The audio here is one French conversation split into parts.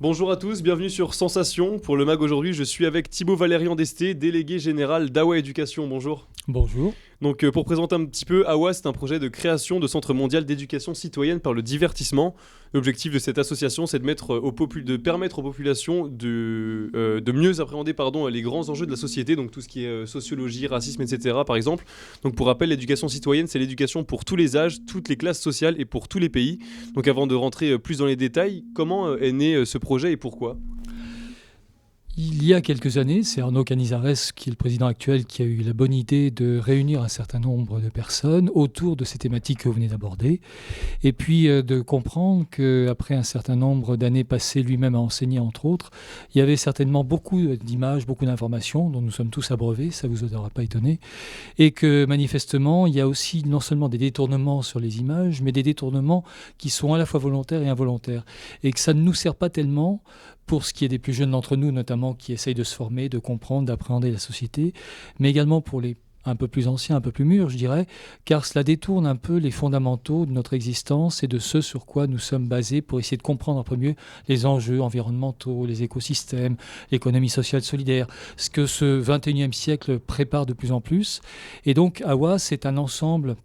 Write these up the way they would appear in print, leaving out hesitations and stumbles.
Bonjour à tous, bienvenue sur Sensation. Pour le MAG aujourd'hui, je suis avec Thibaut Valérian Desté, délégué général d'AWA Éducation. Bonjour. Bonjour. Donc pour présenter un petit peu, AWA c'est un projet de création de centre mondial d'éducation citoyenne par le divertissement. L'objectif de cette association c'est de permettre aux populations de mieux appréhender les grands enjeux de la société, donc tout ce qui est sociologie, racisme, etc. par exemple. Donc pour rappel, l'éducation citoyenne c'est l'éducation pour tous les âges, toutes les classes sociales et pour tous les pays. Donc avant de rentrer plus dans les détails, comment est né ce projet et pourquoi ? Il y a quelques années, c'est Arnaud Canizares, qui est le président actuel, qui a eu la bonne idée de réunir un certain nombre de personnes autour de ces thématiques que vous venez d'aborder, et puis de comprendre qu'après un certain nombre d'années passées lui-même à enseigner, entre autres, il y avait certainement beaucoup d'images, beaucoup d'informations dont nous sommes tous abreuvés, ça ne vous aura pas étonné, et que manifestement, il y a aussi non seulement des détournements sur les images, mais des détournements qui sont à la fois volontaires et involontaires, et que ça ne nous sert pas tellement pour ce qui est des plus jeunes d'entre nous, notamment qui essayent de se former, de comprendre, d'appréhender la société, mais également pour les un peu plus anciens, un peu plus mûrs, je dirais, car cela détourne un peu les fondamentaux de notre existence et de ce sur quoi nous sommes basés pour essayer de comprendre un peu mieux les enjeux environnementaux, les écosystèmes, l'économie sociale solidaire, ce que ce 21e siècle prépare de plus en plus. Et donc, AWA, c'est un ensemble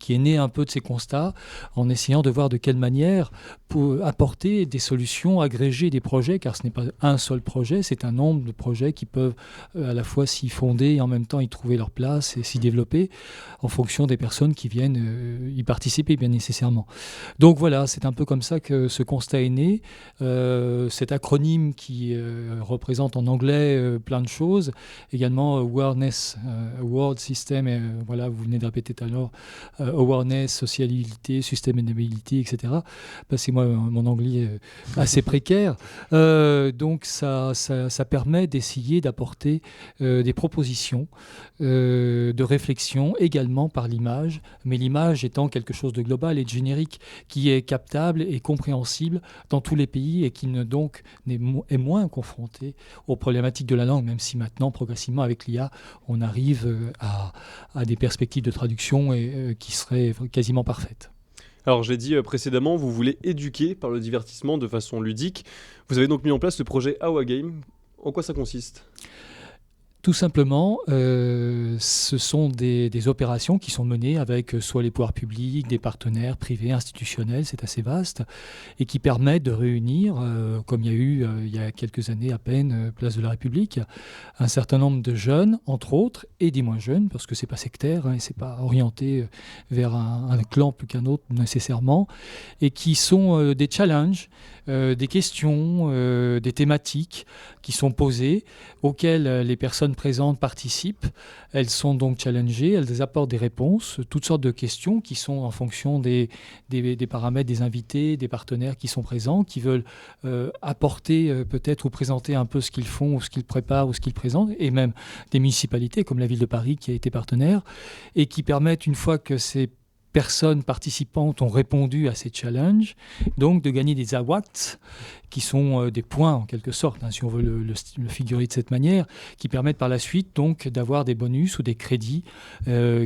qui est né un peu de ces constats, en essayant de voir de quelle manière pour apporter des solutions, agréger des projets, car ce n'est pas un seul projet, c'est un nombre de projets qui peuvent à la fois s'y fonder et en même temps y trouver leur place et s'y développer en fonction des personnes qui viennent y participer, bien nécessairement. Donc voilà, c'est un peu comme ça que ce constat est né. Cet acronyme qui représente en anglais plein de choses, également Awareness, Award System, voilà, vous venez de répéter tout à l'heure, awareness, sociabilité, sustainability, etc. C'est moi mon anglais assez précaire. Donc ça permet d'essayer d'apporter des propositions de réflexion également par l'image, mais l'image étant quelque chose de global et de générique qui est captable et compréhensible dans tous les pays et qui est moins confronté aux problématiques de la langue, même si maintenant, progressivement, avec l'IA, on arrive à des perspectives de traduction qui seraient quasiment parfaites. Alors, je l'ai dit précédemment, vous voulez éduquer par le divertissement de façon ludique. Vous avez donc mis en place le projet AWA Game. En quoi ça consiste ? Tout simplement, ce sont des opérations qui sont menées avec soit les pouvoirs publics, des partenaires privés, institutionnels, c'est assez vaste, et qui permettent de réunir, comme il y a eu il y a quelques années à peine, Place de la République, un certain nombre de jeunes, entre autres, et des moins jeunes, parce que c'est pas sectaire, et c'est pas orienté vers un clan plus qu'un autre nécessairement, et qui sont des challenges, des questions, des thématiques qui sont posées, auxquelles les personnes présentes participent. Elles sont donc challengées, elles apportent des réponses, toutes sortes de questions qui sont en fonction des paramètres des invités, des partenaires qui sont présents, qui veulent apporter peut-être ou présenter un peu ce qu'ils font ou ce qu'ils préparent ou ce qu'ils présentent, et même des municipalités comme la ville de Paris qui a été partenaire, et qui permettent, une fois que ces personnes participantes ont répondu à ces challenges, donc de gagner des awards, qui sont des points en quelque sorte, si on veut le figurer de cette manière, qui permettent par la suite donc d'avoir des bonus ou des crédits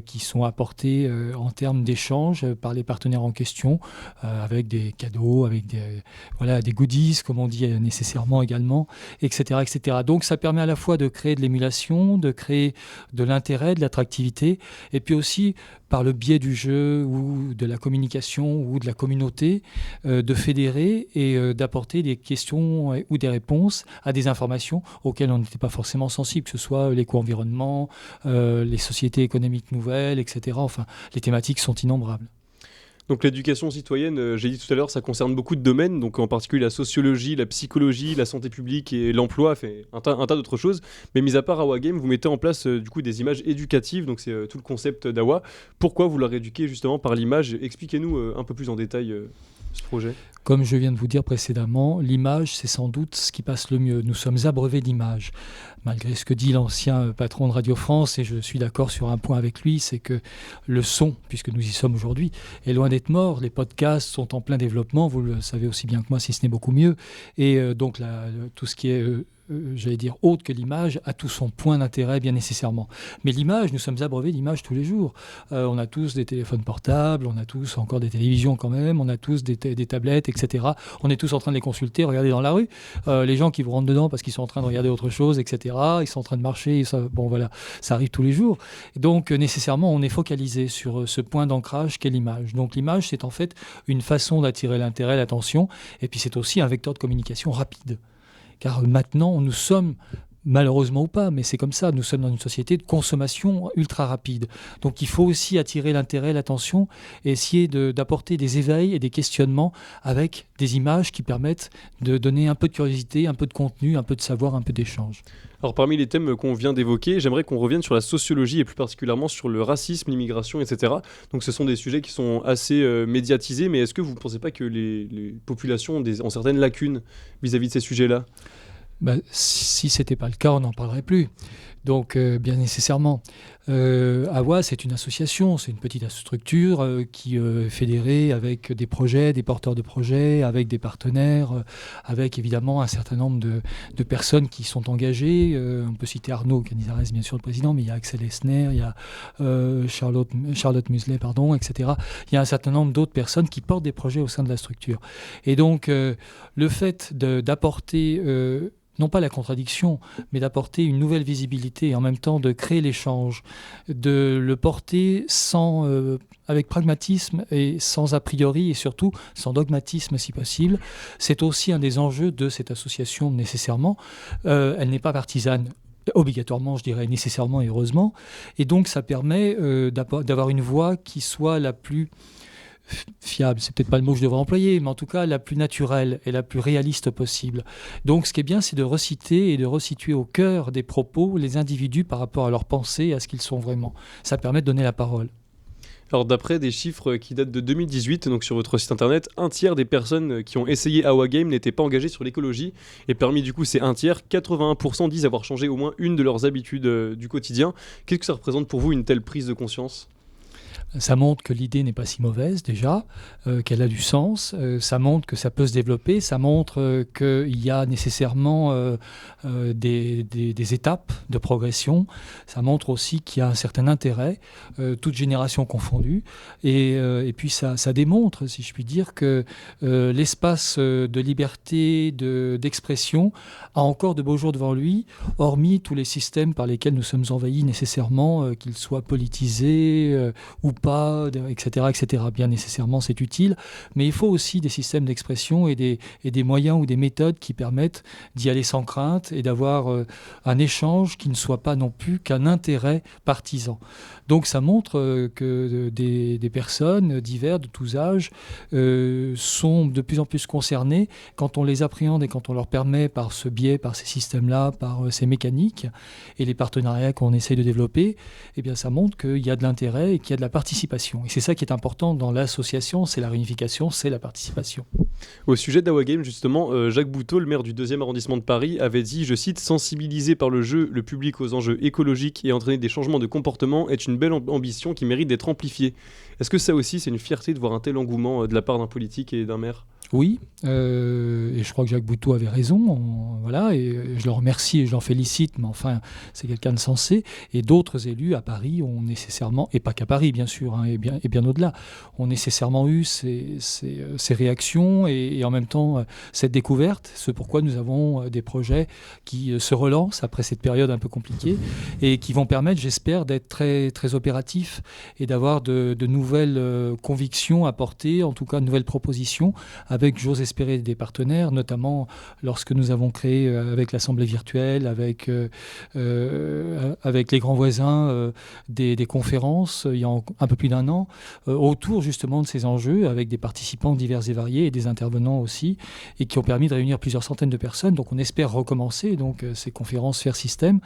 qui sont apportés en termes d'échange par les partenaires en question, avec des cadeaux, avec des goodies, comme on dit nécessairement également, etc., etc. Donc ça permet à la fois de créer de l'émulation, de créer de l'intérêt, de l'attractivité, et puis aussi par le biais du jeu ou de la communication ou de la communauté, de fédérer et d'apporter des questions ou des réponses à des informations auxquelles on n'était pas forcément sensible, que ce soit l'éco-environnement, les sociétés économiques nouvelles, etc. Enfin, les thématiques sont innombrables. Donc l'éducation citoyenne, j'ai dit tout à l'heure, ça concerne beaucoup de domaines, donc en particulier la sociologie, la psychologie, la santé publique et l'emploi, fait un tas d'autres choses. Mais mis à part AWA Game, vous mettez en place du coup des images éducatives, donc c'est tout le concept d'AWA. Pourquoi vous leur éduquez justement par l'image ? Expliquez-nous un peu plus en détail ce projet. Comme je viens de vous dire précédemment, l'image, c'est sans doute ce qui passe le mieux. Nous sommes abreuvés d'images. Malgré ce que dit l'ancien patron de Radio France, et je suis d'accord sur un point avec lui, c'est que le son, puisque nous y sommes aujourd'hui, est loin d'être mort. Les podcasts sont en plein développement, vous le savez aussi bien que moi, si ce n'est beaucoup mieux. Et donc tout ce qui est j'allais dire, autre que l'image, a tout son point d'intérêt, bien nécessairement. Mais l'image, nous sommes abreuvés d'image tous les jours. On a tous des téléphones portables, on a tous encore des télévisions quand même, on a tous des tablettes, etc. On est tous en train de les consulter, regarder dans la rue. Les gens qui vous rentrent dedans parce qu'ils sont en train de regarder autre chose, etc. Ils sont en train de marcher, bon voilà, ça arrive tous les jours. Donc nécessairement, on est focalisé sur ce point d'ancrage qu'est l'image. Donc l'image, c'est en fait une façon d'attirer l'intérêt, l'attention, et puis c'est aussi un vecteur de communication rapide. Car maintenant, nous sommes, malheureusement ou pas, mais c'est comme ça, nous sommes dans une société de consommation ultra rapide. Donc il faut aussi attirer l'intérêt, l'attention, et essayer d'apporter des éveils et des questionnements avec des images qui permettent de donner un peu de curiosité, un peu de contenu, un peu de savoir, un peu d'échange. Alors parmi les thèmes qu'on vient d'évoquer, j'aimerais qu'on revienne sur la sociologie et plus particulièrement sur le racisme, l'immigration, etc. Donc ce sont des sujets qui sont assez médiatisés, mais est-ce que vous ne pensez pas que les populations ont certaines lacunes vis-à-vis de ces sujets-là ? Si ce n'était pas le cas, on n'en parlerait plus. Donc, bien nécessairement. AWA, c'est une association, c'est une petite structure qui est fédérée avec des projets, des porteurs de projets, avec des partenaires, avec évidemment un certain nombre de personnes qui sont engagées. On peut citer Arnaud Canizares, bien sûr, le président, mais il y a Axel Esner, il y a Charlotte Muselet, etc. Il y a un certain nombre d'autres personnes qui portent des projets au sein de la structure. Et donc, le fait d'apporter... non pas la contradiction, mais d'apporter une nouvelle visibilité et en même temps de créer l'échange, de le porter avec pragmatisme et sans a priori et surtout sans dogmatisme si possible. C'est aussi un des enjeux de cette association nécessairement. Elle n'est pas partisane. Obligatoirement, je dirais nécessairement et heureusement. Et donc ça permet d'avoir une voix qui soit la plus fiable, c'est peut-être pas le mot que je devrais employer, mais en tout cas la plus naturelle et la plus réaliste possible. Donc ce qui est bien, c'est de reciter et de resituer au cœur des propos les individus par rapport à leurs pensées et à ce qu'ils sont vraiment. Ça permet de donner la parole. Alors d'après des chiffres qui datent de 2018, donc sur votre site internet, un tiers des personnes qui ont essayé AWA Game n'étaient pas engagées sur l'écologie, et parmi du coup ces un tiers, 81% disent avoir changé au moins une de leurs habitudes du quotidien. Qu'est-ce que ça représente pour vous une telle prise de conscience ? Ça montre que l'idée n'est pas si mauvaise déjà, qu'elle a du sens, ça montre que ça peut se développer, ça montre qu'il y a nécessairement des étapes de progression, ça montre aussi qu'il y a un certain intérêt, toutes générations confondues, et puis ça démontre, si je puis dire, que l'espace de liberté, d'expression a encore de beaux jours devant lui, hormis tous les systèmes par lesquels nous sommes envahis nécessairement, qu'ils soient politisés ou pas, etc. Bien nécessairement, c'est utile, mais il faut aussi des systèmes d'expression et des moyens ou des méthodes qui permettent d'y aller sans crainte et d'avoir un échange qui ne soit pas non plus qu'un intérêt partisan. Donc ça montre que des personnes diverses, de tous âges, sont de plus en plus concernées quand on les appréhende et quand on leur permet par ce biais, par ces systèmes-là, par ces mécaniques et les partenariats qu'on essaie de développer, eh bien ça montre qu'il y a de l'intérêt et qu'il y a de la participation. Et c'est ça qui est important dans l'association, c'est la réunification, c'est la participation. Au sujet d'AWA Game, justement, Jacques Bouteau, le maire du 2e arrondissement de Paris, avait dit, je cite, « Sensibiliser par le jeu le public aux enjeux écologiques et entraîner des changements de comportement est une belle ambition qui mérite d'être amplifiée. » Est-ce que ça aussi, c'est une fierté de voir un tel engouement de la part d'un politique et d'un maire ? Oui, et je crois que Jacques Bouteau avait raison, voilà, et je le remercie et je l'en félicite, mais enfin, c'est quelqu'un de sensé. Et d'autres élus à Paris ont nécessairement, et pas qu'à Paris bien sûr, hein, et bien au-delà, ont nécessairement eu ces réactions et en même temps cette découverte, ce pourquoi nous avons des projets qui se relancent après cette période un peu compliquée et qui vont permettre, j'espère, d'être très, très opératifs et d'avoir de nouvelles convictions à porter, en tout cas de nouvelles propositions, avec, j'ose espérer, des partenaires, notamment lorsque nous avons créé avec l'Assemblée virtuelle, avec les grands voisins, des conférences, il y a un peu plus d'un an, autour justement de ces enjeux, avec des participants divers et variés et des intervenants aussi, et qui ont permis de réunir plusieurs centaines de personnes. Donc on espère recommencer donc, ces conférences Faire Système.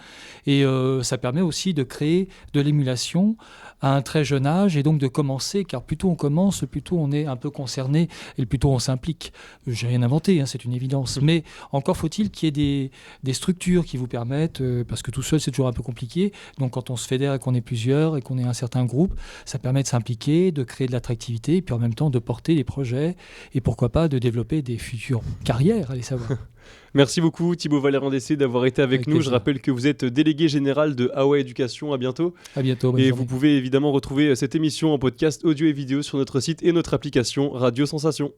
Et ça permet aussi de créer de l'émulation à un très jeune âge, et donc de commencer, car plus tôt on commence, plus tôt on est un peu concerné, et plus tôt on s'implique. J'ai rien inventé, hein, c'est une évidence. Mais encore faut-il qu'il y ait des structures qui vous permettent, parce que tout seul c'est toujours un peu compliqué, donc quand on se fédère et qu'on est plusieurs, et qu'on est un certain groupe, ça permet de s'impliquer, de créer de l'attractivité, et puis en même temps de porter les projets, et pourquoi pas de développer des futures carrières, allez savoir. Merci beaucoup Thibaut Valérandessé d'avoir été avec nous. Plaisir. Je rappelle que vous êtes délégué général de Hawa Éducation. À bientôt. À bientôt. Bonne Et journée. vous pouvez évidemment retrouver cette émission en podcast audio et vidéo sur notre site et notre application Radio Sensation.